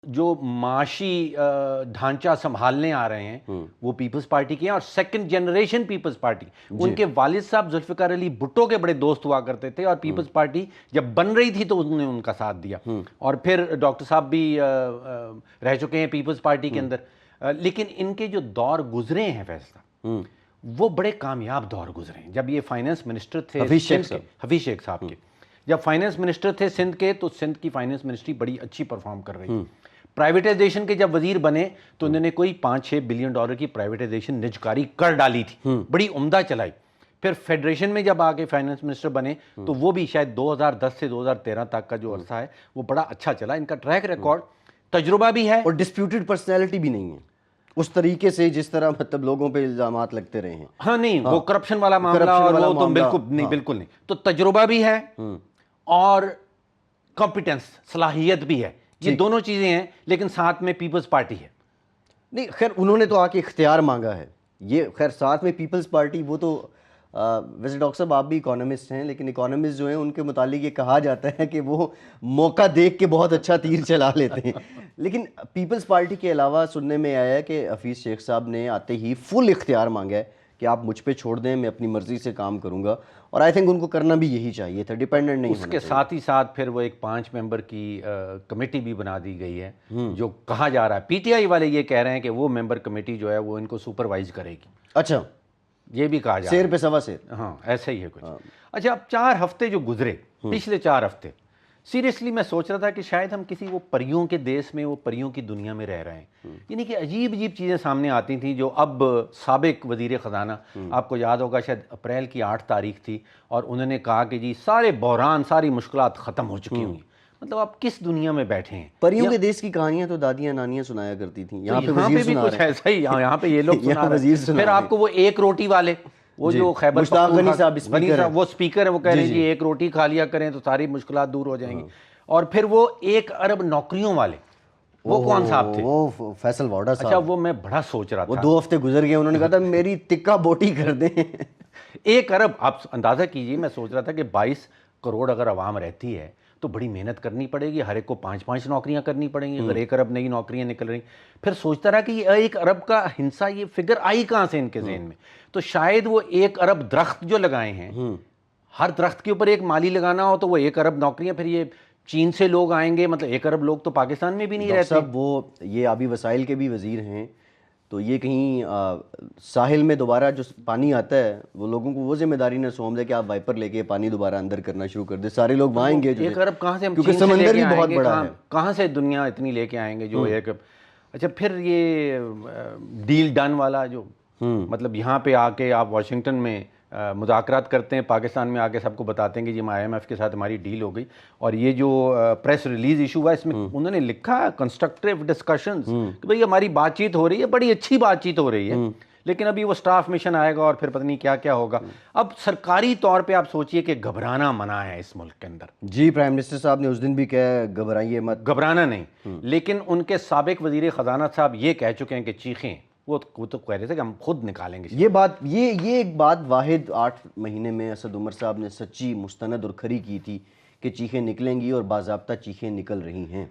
جو معاشی ڈھانچہ سنبھالنے آ رہے ہیں وہ پیپلز پارٹی کے ہیں، اور سیکنڈ جنریشن پیپلز پارٹی. ان کے والد صاحب ذوالفقار علی بھٹو کے بڑے دوست ہوا کرتے تھے، اور پیپلز پارٹی جب بن رہی تھی تو انہوں نے ان کا ساتھ دیا، اور پھر ڈاکٹر صاحب بھی رہ چکے ہیں پیپلز پارٹی کے اندر. لیکن ان کے جو دور گزرے ہیں فیصلہ، وہ بڑے کامیاب دور گزرے ہیں. جب یہ فائنانس منسٹر تھے حفیظ شیخ صاحب کے، جب فائنانس منسٹر تھے سندھ کے، تو سندھ کی فائنانس منسٹری بڑی اچھی پرفارم کر رہی تھی. پرائیویٹائزیشن کے جب وزیر بنے تو انہوں نے کوئی $5-6 بلین کی پرائیویٹائزیشن نجکاری کر ڈالی تھی، بڑی عمدہ چلائی. پھر فیڈریشن میں جب آگے فائنانس منسٹر بنے تو وہ بھی شاید 2010 سے 2013 تک کا جو عرصہ ہے وہ بڑا اچھا چلا. ان کا ٹریک ریکارڈ، تجربہ بھی ہے، اور ڈسپیوٹڈ پرسنالٹی بھی نہیں ہے اس طریقے سے جس طرح مطلب لوگوں پہ الزامات لگتے رہے ہیں. ہاں نہیں، وہ کرپشن والا معاملہ اور وہ تو بالکل نہیں. تو تجربہ بھی ہے اور کمپیٹنس، صلاحیت بھی ہے، یہ دونوں چیزیں ہیں. لیکن ساتھ میں پیپلز پارٹی ہے. نہیں خیر انہوں نے تو آ کے اختیار مانگا ہے. یہ خیر ساتھ میں پیپلز پارٹی، وہ تو ویسے ڈاکٹر صاحب آپ بھی اکانومسٹ ہیں، لیکن اکانومسٹ جو ہیں ان کے متعلق یہ کہا جاتا ہے کہ وہ موقع دیکھ کے بہت اچھا تیر چلا لیتے ہیں. لیکن پیپلز پارٹی کے علاوہ سننے میں آیا ہے کہ حفیظ شیخ صاحب نے آتے ہی فل اختیار مانگا ہے کہ آپ مجھ پہ چھوڑ دیں، میں اپنی مرضی سے کام کروں گا. اور آئی تھنک ان کو کرنا بھی یہی چاہیے تھا، ڈیپینڈنٹ نہیں ہونا. اس کے ساتھ ہی ساتھ پھر وہ ایک 5 ممبر کی کمیٹی بھی بنا دی گئی ہے، جو کہا جا رہا ہے پی ٹی آئی والے یہ کہہ رہے ہیں کہ وہ ممبر کمیٹی جو ہے وہ ان کو سپروائز کرے گی. اچھا، یہ بھی کہا جا رہا ہے. سیر پہ سوا سیر. ہاں ایسا ہی ہے کچھ. اچھا، اب 4 ہفتے جو گزرے، پچھلے 4 ہفتے، سیریسلی میں سوچ رہا تھا کہ شاید ہم کسی وہ پریوں کے دیس میں، وہ پریوں کی دنیا میں رہ رہے ہیں. یعنی کہ عجیب عجیب چیزیں سامنے آتی تھیں جو اب سابق وزیر خزانہ، آپ کو یاد ہوگا شاید اپریل کی 8 تاریخ تھی، اور انہوں نے کہا کہ جی سارے بحران، ساری مشکلات ختم ہو چکی ہوئی. مطلب آپ کس دنیا میں بیٹھے ہیں؟ پریوں کے دیس کی کہانیاں تو دادیاں نانیاں سنایا کرتی تھیں. یہاں پہ بھی کچھ ایسا ہی، یہاں پہ یہ لوگ سنا رہے ہیں. پھر آپ کو وہ ایک روٹی والے، وہ جو خیبر مشتاق غنی صاحب وہ اسپیکر ہیں، وہ کہہ رہے ہیں جی 1 روٹی کھا لیا کریں تو ساری مشکلات دور ہو جائیں گی. اور پھر وہ 1 ارب نوکریوں والے، وہ کون صاحب تھے؟ وہ فیصل واڈا صاحب. اچھا، وہ میں بڑا سوچ رہا تھا، وہ 2 ہفتے گزر گئے، انہوں نے کہا تھا میری تکہ بوٹی کر دیں. 1 ارب، آپ اندازہ کیجئے. میں سوچ رہا تھا کہ 22 کروڑ اگر عوام رہتی ہے تو بڑی محنت کرنی پڑے گی، ہر ایک کو 5-5 نوکریاں کرنی پڑیں گی اگر 1 ارب نئی نوکریاں نکل رہی. پھر سوچتا رہا کہ یہ 1 ارب کا ہنسا، یہ فگر آئی کہاں سے ان کے ذہن میں؟ تو شاید وہ 1 ارب درخت جو لگائے ہیں، ہر درخت کے اوپر ایک مالی لگانا ہو تو وہ 1 ارب نوکریاں. پھر یہ چین سے لوگ آئیں گے، مطلب 1 ارب لوگ تو پاکستان میں بھی نہیں رہتے. صاحب وہ یہ آبی وسائل کے بھی وزیر ہیں، تو یہ کہیں ساحل میں دوبارہ جو پانی آتا ہے وہ لوگوں کو وہ ذمہ داری نہ سونپ دے کہ آپ وائپر لے کے پانی دوبارہ اندر کرنا شروع کر دیں. سارے لوگ وہاں آئیں گے. 1 ارب کہاں سے ہم کیونکہ چین سے سمندر لے بھی کے بہت آئیں گے؟ بڑا ہے. کہاں سے دنیا اتنی لے کے آئیں گے جو ایک. اچھا، پھر یہ ڈیل ڈن والا جو، مطلب یہاں پہ آ کے آپ واشنگٹن میں مذاکرات کرتے ہیں، پاکستان میں آ کے سب کو بتاتے ہیں کہ جی IMF کے ساتھ ہماری ڈیل ہو گئی. اور یہ جو پریس ریلیز ایشو ہوا، اس میں انہوں نے لکھا ہے کنسٹرکٹیو ڈسکشنز، کہ بھئی ہماری بات چیت ہو رہی ہے، بڑی اچھی بات چیت ہو رہی ہے، لیکن ابھی وہ سٹاف مشن آئے گا اور پھر پتہ نہیں کیا کیا ہوگا. اب سرکاری طور پہ آپ سوچئے کہ گھبرانا منع ہے اس ملک کے اندر. جی پرائم منسٹر صاحب نے اس دن بھی کہا گھبرائیے مت. گھبرانا نہیں، لیکن ان کے سابق وزیر خزانہ صاحب یہ کہہ چکے ہیں کہ چیخیں، وہ تو کہہ رہے تھے کہ ہم خود نکالیں گے. یہ ایک بات واحد 8 مہینے میں اسد عمر صاحب نے سچی، مستند اور کھری کی تھی کہ چیخیں نکلیں گی، اور باضابطہ چیخیں نکل رہی ہیں.